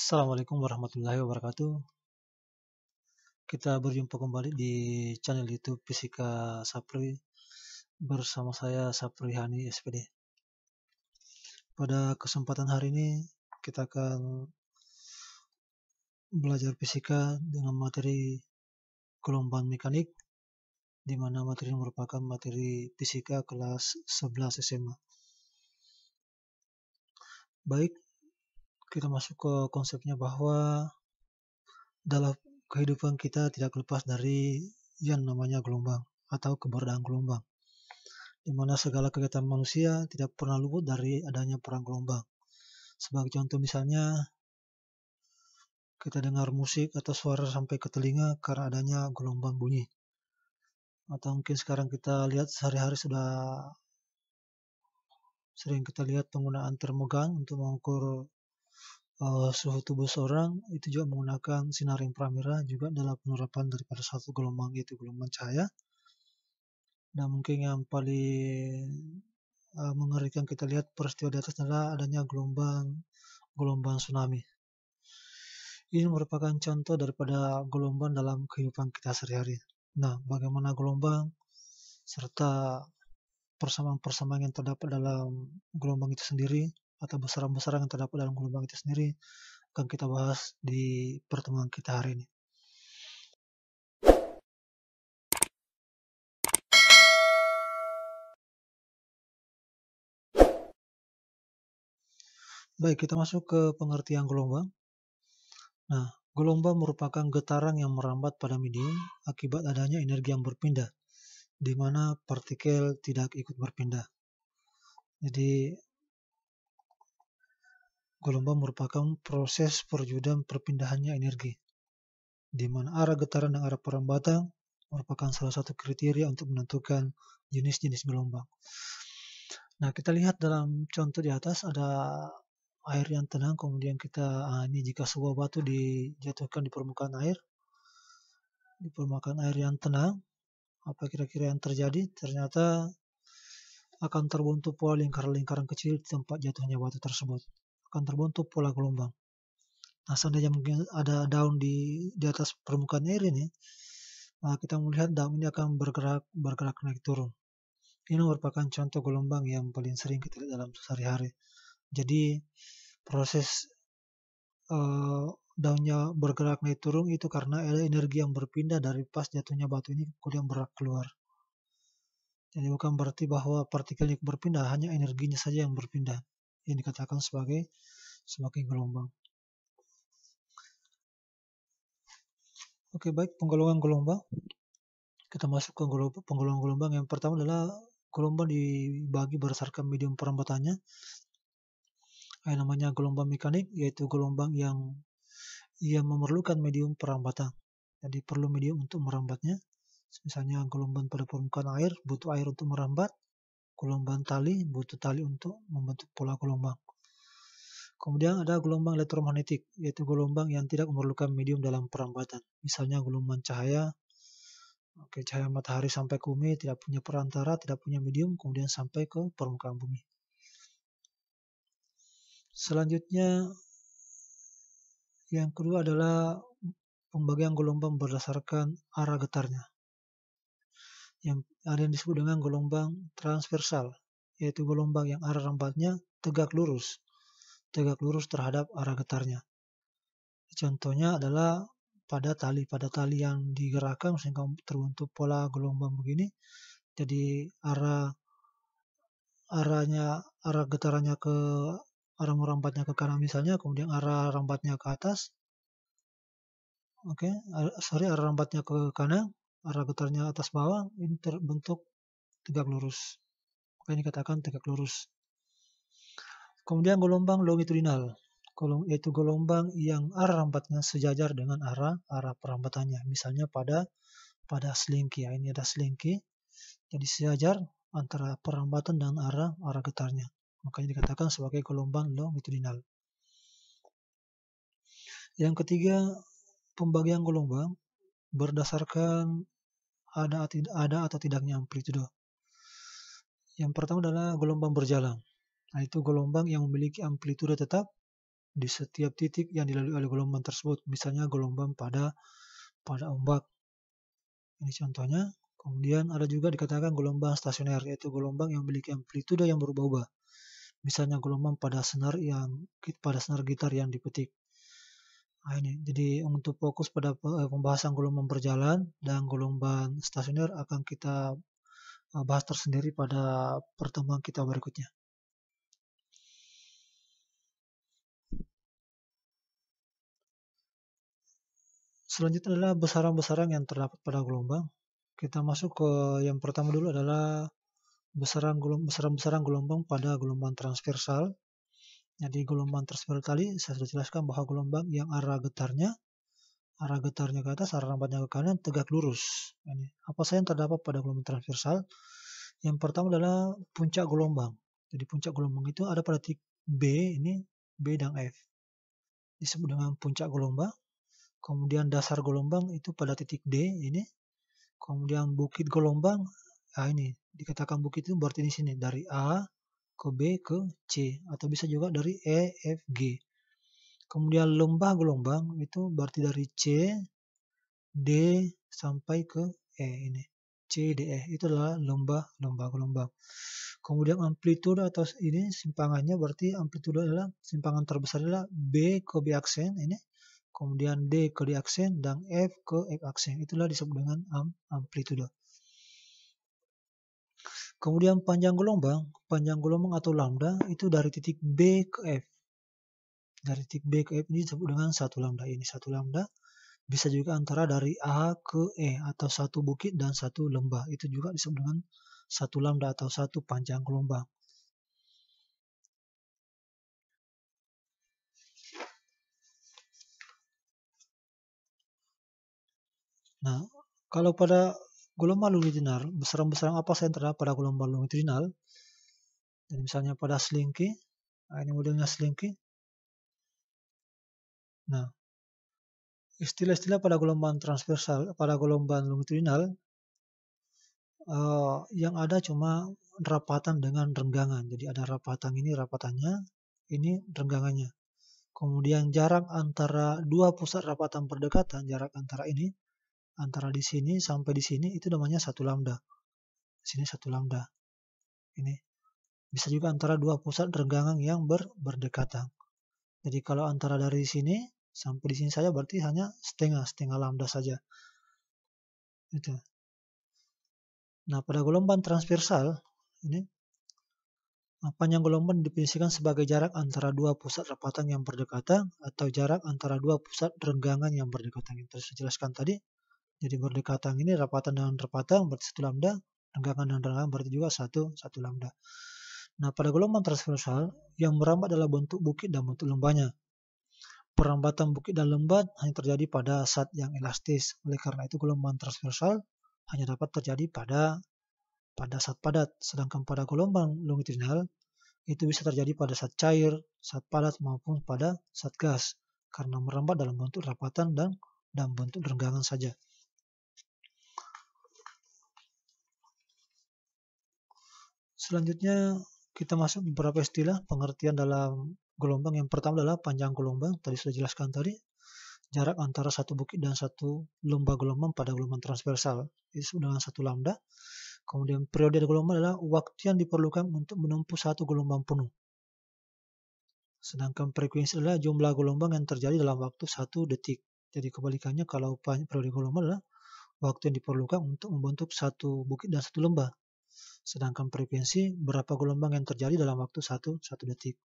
Assalamualaikum warahmatullahi wabarakatuh. Kita berjumpa kembali di channel YouTube Fisika Sapri bersama saya Sapri Hani SPD. Pada kesempatan hari ini kita akan belajar fisika dengan materi gelombang mekanik, di mana materi ini merupakan materi fisika kelas 11 SMA. Baik, kita masuk ke konsepnya bahwa dalam kehidupan kita tidak lepas dari yang namanya gelombang atau keberadaan gelombang, di mana segala kegiatan manusia tidak pernah luput dari adanya perang gelombang. Sebagai contoh misalnya, kita dengar musik atau suara sampai ke telinga karena adanya gelombang bunyi. Atau mungkin sekarang kita lihat sehari-hari sudah sering kita lihat penggunaan termogan untuk mengukur suhu tubuh seorang, itu juga menggunakan sinar inframerah juga dalam penerapan daripada satu gelombang, yaitu gelombang cahaya. Dan mungkin yang paling mengerikan kita lihat peristiwa di atas adalah adanya gelombang tsunami. Ini merupakan contoh daripada gelombang dalam kehidupan kita sehari-hari. Nah, bagaimana gelombang serta persamaan-persamaan yang terdapat dalam gelombang itu sendiri atau besaran-besaran yang terdapat dalam gelombang itu sendiri akan kita bahas di pertemuan kita hari ini. Baik, kita masuk ke pengertian gelombang. Nah, gelombang merupakan getaran yang merambat pada medium akibat adanya energi yang berpindah, di mana partikel tidak ikut berpindah. Jadi, gelombang merupakan proses perwujudan perpindahannya energi, di mana arah getaran dan arah perambatan merupakan salah satu kriteria untuk menentukan jenis-jenis gelombang. Nah, kita lihat dalam contoh di atas ada air yang tenang, kemudian ini jika sebuah batu dijatuhkan di permukaan air yang tenang, apa kira-kira yang terjadi? Ternyata akan terbentuk pola lingkaran-lingkaran kecil di tempat jatuhnya batu tersebut. Akan terbentuk pola gelombang. Nah, seandainya mungkin ada daun di atas permukaan air ini, maka kita melihat daun ini akan bergerak naik turun. Ini merupakan contoh gelombang yang paling sering kita lihat dalam sehari-hari. Jadi, proses daunnya bergerak naik turun itu karena ada energi yang berpindah dari pas jatuhnya batu ini kemudian bergerak keluar. Jadi bukan berarti bahwa partikelnya berpindah, hanya energinya saja yang berpindah. Yang dikatakan sebagai gelombang. Oke, baik, penggolongan gelombang. Kita masuk ke penggolongan gelombang. Yang pertama adalah gelombang dibagi berdasarkan medium perambatannya. Yang namanya gelombang mekanik, yaitu gelombang yang memerlukan medium perambatan. Jadi perlu medium untuk merambatnya. Misalnya gelombang pada permukaan air, butuh air untuk merambat. Gelombang tali, butuh tali untuk membentuk pola gelombang. Kemudian ada gelombang elektromagnetik, yaitu gelombang yang tidak memerlukan medium dalam perambatan. Misalnya gelombang cahaya, cahaya matahari sampai ke bumi, tidak punya perantara, tidak punya medium, kemudian sampai ke permukaan bumi. Selanjutnya, yang kedua adalah pembagian gelombang berdasarkan arah getarnya. Yang ada yang disebut dengan gelombang transversal, yaitu gelombang yang arah rambatnya tegak lurus terhadap arah getarnya. Contohnya adalah pada tali yang digerakkan sehingga terbentuk pola gelombang begini. Jadi arah getarannya ke arah merambatnya ke kanan misalnya, kemudian arah rambatnya ke atas. Arah rambatnya ke kanan, arah getarnya atas bawah, ini terbentuk tegak lurus. Ini dikatakan tegak lurus. Kemudian gelombang longitudinal, yaitu gelombang yang arah rambatnya sejajar dengan arah perambatannya. Misalnya pada selingki, ini ada selingki, jadi sejajar antara perambatan dan arah getarnya. Makanya dikatakan sebagai gelombang longitudinal. Yang ketiga, pembagian gelombang berdasarkan ada atau tidaknya amplitudo. Yang pertama adalah gelombang berjalan. Nah, itu gelombang yang memiliki amplitudo tetap di setiap titik yang dilalui oleh gelombang tersebut. Misalnya gelombang pada ombak. Ini contohnya. Kemudian ada juga dikatakan gelombang stasioner, yaitu gelombang yang memiliki amplitude yang berubah-ubah. Misalnya gelombang pada senar gitar yang dipetik. Nah, ini. Jadi untuk fokus pada pembahasan gelombang berjalan dan gelombang stasioner akan kita bahas tersendiri pada pertemuan kita berikutnya. Selanjutnya adalah besaran-besaran yang terdapat pada gelombang. Kita masuk ke yang pertama dulu adalah besaran-besaran gelombang pada gelombang transversal. Jadi gelombang transversal tadi saya sudah jelaskan bahwa gelombang yang arah getarnya ke atas, arah lambatnya ke kanan, tegak lurus. Ini. Apa saja yang terdapat pada gelombang transversal? Yang pertama adalah puncak gelombang. Jadi puncak gelombang itu ada pada titik B, ini B dan F. Disebut dengan puncak gelombang. Kemudian dasar gelombang itu pada titik D, ini. Kemudian bukit gelombang, nah ini dikatakan bukit itu berarti di sini dari A ke B ke C, atau bisa juga dari E, F, G. Kemudian lembah gelombang itu berarti dari C, D sampai ke E, ini C, D, E, itu adalah lembah gelombang. Kemudian amplitude atau ini simpangannya berarti amplitude adalah simpangan terbesar adalah B ke B aksen, ini. Kemudian D ke D aksen dan F ke F aksen, itulah disebut dengan amplitude. Kemudian panjang gelombang atau lambda itu dari titik B ke F. Dari titik B ke F ini disebut dengan satu lambda. Ini satu lambda. Bisa juga antara dari A ke E atau satu bukit dan satu lembah. Itu juga disebut dengan satu lambda atau satu panjang gelombang. Nah, kalau pada gelombang longitudinal, besaran-besaran apa saja yang terdapat pada gelombang longitudinal? Jadi misalnya pada Slinky, nah ini modelnya Slinky. Nah, istilah-istilah pada gelombang transversal, pada gelombang longitudinal, yang ada cuma rapatan dengan renggangan. Jadi ada rapatan, ini rapatannya, ini renggangannya. Kemudian jarak antara dua pusat rapatan berdekatan, jarak antara ini, antara di sini sampai di sini, itu namanya satu lambda. Di sini satu lambda. Ini bisa juga antara dua pusat renggangan yang berdekatan. Jadi kalau antara dari sini sampai di sini saja berarti hanya setengah lambda saja. Itu. Nah, pada gelombang transversal ini panjang gelombang didefinisikan sebagai jarak antara dua pusat rapatan yang berdekatan atau jarak antara dua pusat renggangan yang berdekatan. Yang saya jelaskan tadi. Jadi berdekatan ini rapatan dengan rapatan berarti satu lambda, renggangan dengan renggangan berarti juga satu lambda. Nah, pada gelombang transversal yang merambat adalah bentuk bukit dan bentuk lembahnya. Perambatan bukit dan lembah hanya terjadi pada zat yang elastis. Oleh karena itu gelombang transversal hanya dapat terjadi pada zat padat. Sedangkan pada gelombang longitudinal itu bisa terjadi pada zat cair, zat padat maupun pada zat gas karena merambat dalam bentuk rapatan dan bentuk renggangan saja. Selanjutnya kita masuk beberapa istilah pengertian dalam gelombang. Yang pertama adalah panjang gelombang. Tadi sudah jelaskan tadi. Jarak antara satu bukit dan satu lembah gelombang pada gelombang transversal. Itu dengan satu lambda. Kemudian periode gelombang adalah waktu yang diperlukan untuk menempuh satu gelombang penuh. Sedangkan frekuensi adalah jumlah gelombang yang terjadi dalam waktu 1 detik. Jadi kebalikannya kalau periode gelombang adalah waktu yang diperlukan untuk membentuk satu bukit dan satu lembah. Sedangkan frekuensi berapa gelombang yang terjadi dalam waktu 1 detik.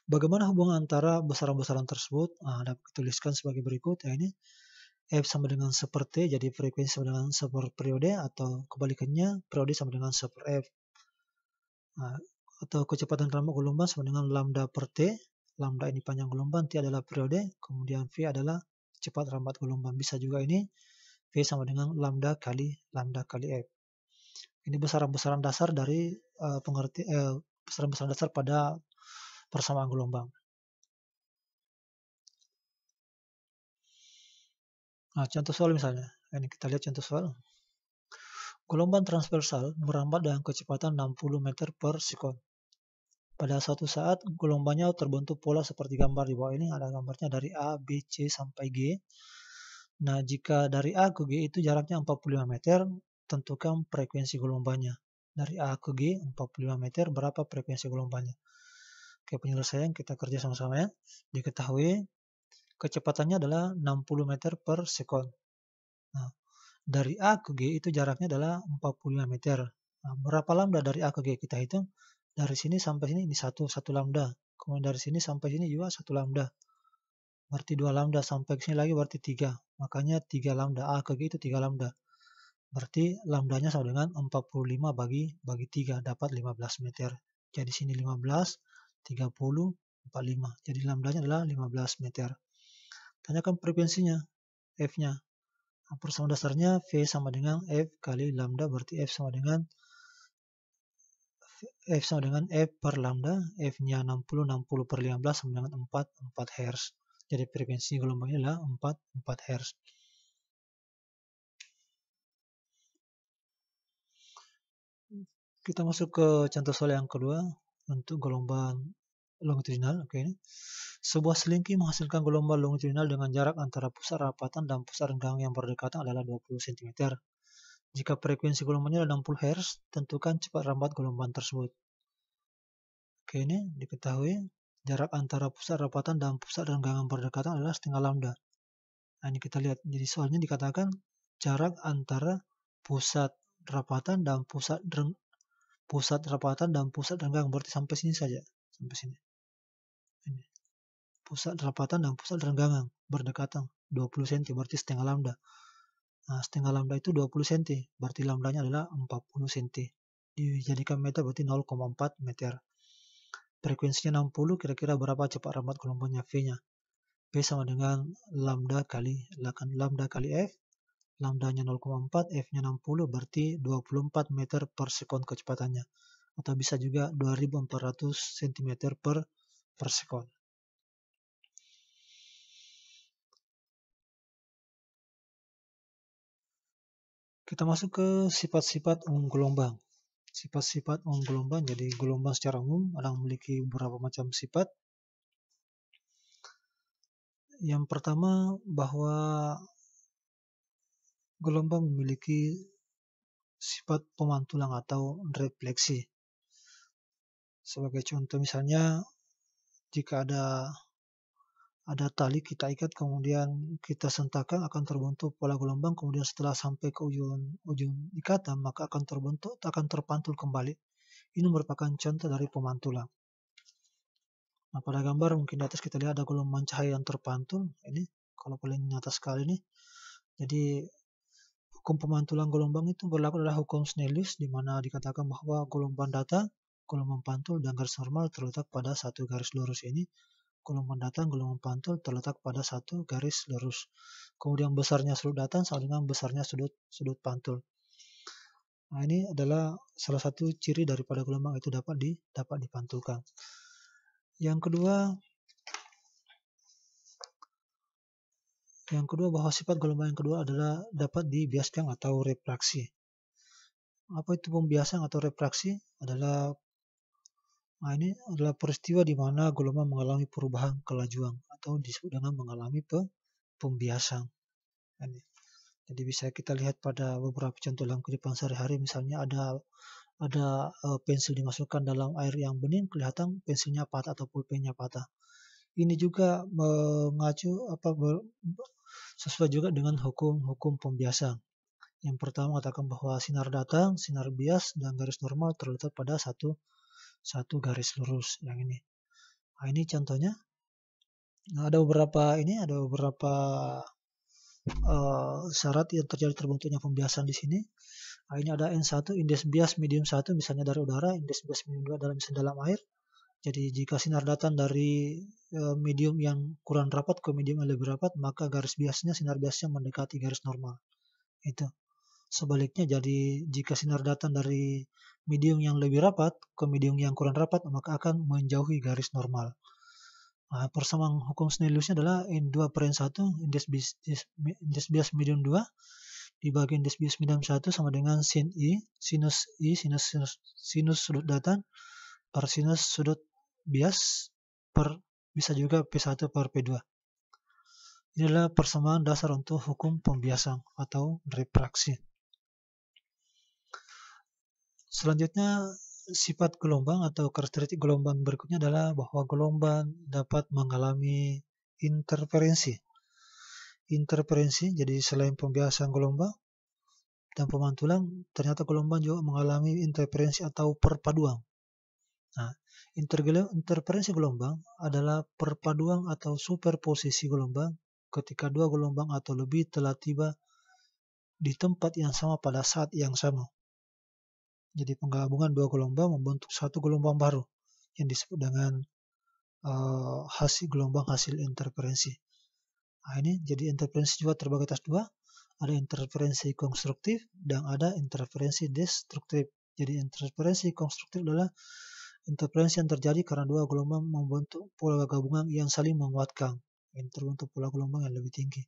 Bagaimana hubungan antara besaran-besaran tersebut? Dapat dituliskan sebagai berikut. Ini F sama dengan 1/T, jadi frekuensi sama dengan 1/periode, atau kebalikannya periode sama dengan 1/F. Atau kecepatan rambat gelombang sama dengan lambda per T. Lambda ini panjang gelombang, T adalah periode, kemudian V adalah cepat rambat gelombang. Bisa juga ini V sama dengan lambda kali F. Ini besaran-besaran dasar dari besaran-besaran dasar pada persamaan gelombang. Nah, contoh soal misalnya. Ini kita lihat contoh soal. Gelombang transversal merambat dengan kecepatan 60 meter per sekon. Pada suatu saat gelombangnya terbentuk pola seperti gambar di bawah ini, ada gambarnya dari A, B, C sampai G. Nah, jika dari A ke G itu jaraknya 45 meter, tentukan frekuensi gelombangnya. Dari A ke G 45 meter, berapa frekuensi gelombangnya? Oke, penyelesaian kita kerja sama-sama ya. Diketahui kecepatannya adalah 60 meter per sekon. Nah, dari A ke G itu jaraknya adalah 45 meter. Nah, berapa lambda dari A ke G? Kita hitung. Dari sini sampai sini ini satu lambda. Kemudian dari sini sampai sini juga 1 lambda. Berarti 2 lambda. Sampai ke sini lagi berarti 3. Makanya 3 lambda. A ke G itu 3 lambda. Berarti lambdanya sama dengan 45 bagi 3. Dapat 15 meter. Jadi sini 15, 30, 45. Jadi lambdanya adalah 15 meter. Tanyakan frekuensinya, F-nya. Persamaan dasarnya V sama dengan F kali lambda, berarti F sama dengan F per lambda. F-nya 60 per 15 sama dengan 4 Hz. Jadi frekuensi gelombangnya adalah 4 Hz. Kita masuk ke contoh soal yang kedua untuk gelombang longitudinal. Oke. Sebuah selingki menghasilkan gelombang longitudinal dengan jarak antara pusat rapatan dan pusat renggang yang berdekatan adalah 20 cm. Jika frekuensi gelombangnya adalah 60 Hz, tentukan cepat rambat gelombang tersebut. Oke, ini diketahui jarak antara pusat rapatan dan pusat renggang yang berdekatan adalah setengah lambda. Nah, ini kita lihat. Jadi soalnya dikatakan jarak antara pusat rapatan dan pusat renggang, berarti sampai sini saja. Sampai sini. Ini. Pusat rapatan dan pusat renggangan berdekatan 20 cm, berarti setengah lambda. Nah, setengah lambda itu 20 cm, berarti lambdanya adalah 40 cm. Dijadikan meter berarti 0,4 meter. Frekuensinya 60, kira-kira berapa cepat rambat gelombangnya? V-nya. V sama dengan lambda kali F. Lambdanya 0,4, F-nya 60, berarti 24 meter per sekon kecepatannya. Atau bisa juga 2400 cm per sekon. Kita masuk ke sifat-sifat umum gelombang. Sifat-sifat umum gelombang, jadi gelombang secara umum ada memiliki beberapa macam sifat. Yang pertama, bahwa gelombang memiliki sifat pemantulan atau refleksi. Sebagai contoh misalnya, jika ada tali kita ikat, kemudian kita sentakan, akan terbentuk pola gelombang, kemudian setelah sampai ke ujung ikatan, maka akan terpantul kembali. Ini merupakan contoh dari pemantulan. Nah, pada gambar mungkin di atas kita lihat ada gelombang cahaya yang terpantul. Ini kalau paling nyata sekali nih. Jadi hukum pemantulan gelombang itu berlaku adalah hukum Snellius, di mana dikatakan bahwa gelombang datang, gelombang pantul, dan garis normal terletak pada satu garis lurus ini. Gelombang datang, gelombang pantul terletak pada satu garis lurus. Kemudian besarnya sudut datang sama dengan besarnya sudut pantul. Nah, ini adalah salah satu ciri daripada gelombang itu dapat dipantulkan. Yang kedua bahwa sifat gelombang yang kedua adalah dapat dibiaskan atau refraksi. Apa itu pembiasan atau refraksi? Ini adalah peristiwa di mana gelombang mengalami perubahan kelajuan atau disebut dengan mengalami pembiasan. Jadi bisa kita lihat pada beberapa contoh dalam kehidupan sehari-hari, misalnya ada pensil dimasukkan dalam air yang bening, kelihatan pensilnya patah atau pulpennya patah. Ini juga mengacu sesuai juga dengan hukum pembiasan. Yang pertama katakan bahwa sinar datang, sinar bias, dan garis normal terletak pada satu garis lurus yang ini. Nah, ini contohnya. Nah, ada beberapa syarat yang terjadi terbentuknya pembiasan di sini. Nah, ini ada N1, indeks bias medium 1, misalnya dari udara, indeks bias medium 2 misalnya dalam air. Jadi jika sinar datang dari medium yang kurang rapat ke medium yang lebih rapat, maka sinar biasnya mendekati garis normal. Itu. Sebaliknya, jadi jika sinar datang dari medium yang lebih rapat ke medium yang kurang rapat, maka akan menjauhi garis normal. Nah, persamaan hukum Snelliusnya adalah N2 per N1, indeks bias medium 2, dibagi indeks bias medium 1 sama dengan sinus sudut datang per sinus sudut bias per bisa juga P1 per P2. Ini adalah persamaan dasar untuk hukum pembiasan atau refraksi. Selanjutnya, sifat gelombang atau karakteristik gelombang berikutnya adalah bahwa gelombang dapat mengalami interferensi. Interferensi, jadi selain pembiasan gelombang dan pemantulan, ternyata gelombang juga mengalami interferensi atau perpaduan. Nah, interferensi gelombang adalah perpaduan atau superposisi gelombang ketika dua gelombang atau lebih telah tiba di tempat yang sama pada saat yang sama. Jadi penggabungan dua gelombang membentuk satu gelombang baru yang disebut dengan gelombang hasil interferensi. Nah, ini jadi interferensi juga terbagi atas dua. Ada interferensi konstruktif dan ada interferensi destruktif. Jadi interferensi konstruktif adalah interferensi yang terjadi karena dua gelombang membentuk pola gabungan yang saling menguatkan. Yang terbentuk pola gelombang yang lebih tinggi.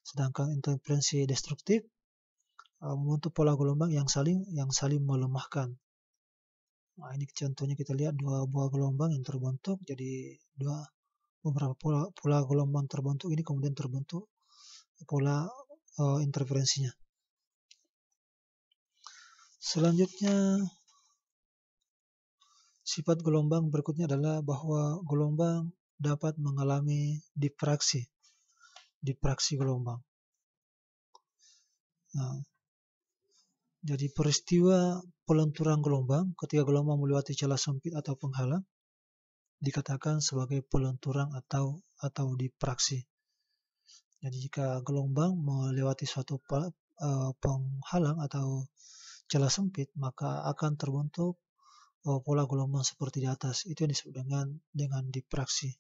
Sedangkan interferensi destruktif membentuk pola gelombang yang saling melemahkan. Nah, ini contohnya kita lihat dua buah gelombang yang terbentuk, jadi beberapa pola gelombang terbentuk ini kemudian terbentuk pola interferensinya. Selanjutnya, sifat gelombang berikutnya adalah bahwa gelombang dapat mengalami difraksi gelombang. Nah, jadi peristiwa pelenturan gelombang ketika gelombang melewati celah sempit atau penghalang dikatakan sebagai pelenturan atau difraksi. Jadi jika gelombang melewati suatu penghalang atau celah sempit, maka akan terbentuk pola gelombang seperti di atas. Itu yang disebut dengan difraksi.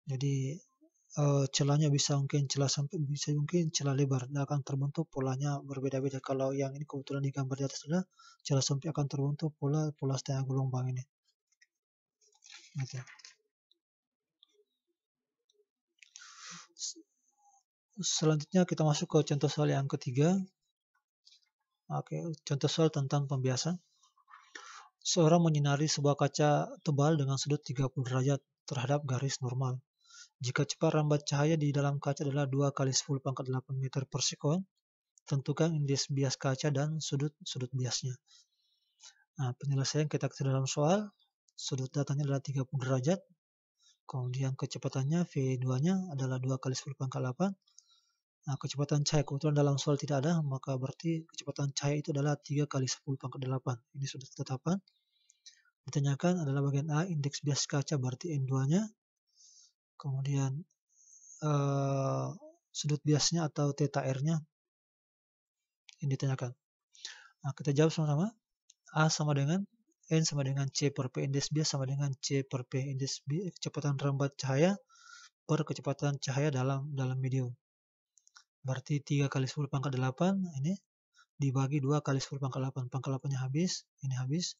Jadi celahnya bisa mungkin celah sempit, bisa mungkin celah lebar, dan akan terbentuk polanya berbeda-beda. Kalau yang ini kebetulan di gambar di atas adalah celah sempit, akan terbentuk pola setengah gelombang ini. Gitu. Selanjutnya kita masuk ke contoh soal yang ketiga. Oke, contoh soal tentang pembiasan. Seorang menyinari sebuah kaca tebal dengan sudut 30 derajat terhadap garis normal. Jika cepat rambat cahaya di dalam kaca adalah 2 kali 10 pangkat 8 meter per sekon, tentukan indeks bias kaca dan sudut biasnya. Nah, penyelesaian kita dalam soal, sudut datanya adalah 30 derajat, kemudian kecepatannya V2-nya adalah 2 kali 10 pangkat 8. Nah, kecepatan cahaya, kebetulan dalam soal tidak ada, maka berarti kecepatan cahaya itu adalah 3 kali 10 pangkat 8. Ini sudah ketetapan. Ditanyakan adalah bagian A, indeks bias kaca berarti N2-nya. Kemudian sudut biasnya atau theta R-nya yang ditanyakan. Nah, kita jawab sama-sama. A sama dengan N sama dengan C per P, indeks bias sama dengan C per P, indeks kecepatan rambat cahaya per kecepatan cahaya dalam medium. Berarti 3 kali 10 pangkat 8 ini dibagi 2 kali 10 pangkat 8. Pangkat 8-nya habis, ini habis.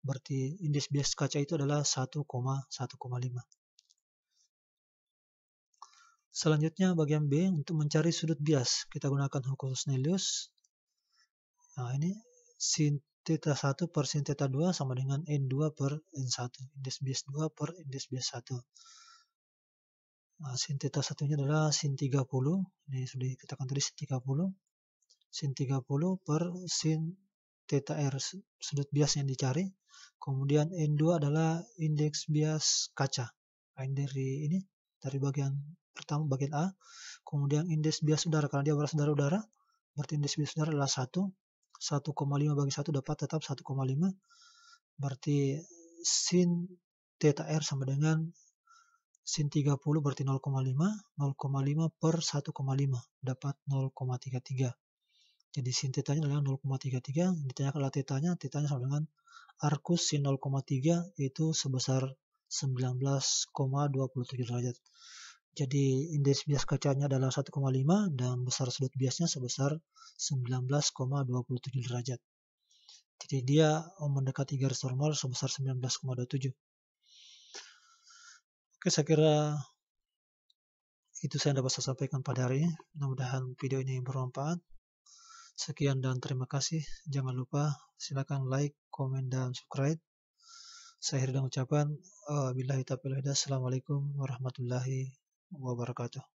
Berarti indeks bias kaca itu adalah 1,5. Selanjutnya bagian B, untuk mencari sudut bias kita gunakan hukum Snellius. Nah, ini sin theta 1 per sin theta 2 sama dengan N2 per N1. Indeks bias 2 per indeks bias 1. Nah, sin theta 1-nya adalah sin 30. Ini sudah dikatakan tadi sin 30. Sin 30 per sin theta R, sudut bias yang dicari. Kemudian N2 adalah indeks bias kaca. Nah, dari bagian pertama, bagian A. Kemudian indeks bias udara, karena dia berasal dari udara, berarti indeks bias udara adalah 1. 1,5 bagi 1 dapat tetap 1,5. Berarti sin theta R sama dengan sin 30 berarti 0,5. 0,5 per 1,5 dapat 0,33. Jadi sin theta-nya adalah 0,33. Ditanyakan adalah theta-nya sama dengan arcus sin 0,3 itu sebesar 19,27 derajat. Jadi indeks bias kacanya adalah 1,5 dan besar sudut biasnya sebesar 19,27 derajat. Jadi dia mendekati garis normal sebesar 19,27. Oke, saya kira itu saya dapat saya sampaikan pada hari ini. Mudah-mudahan video ini bermanfaat. Sekian dan terima kasih. Jangan lupa silakan like, komen, dan subscribe. Saya akhiri dengan ucapan billahi taufiq wal hidayah. Assalamualaikum warahmatullahi wabarakatuh.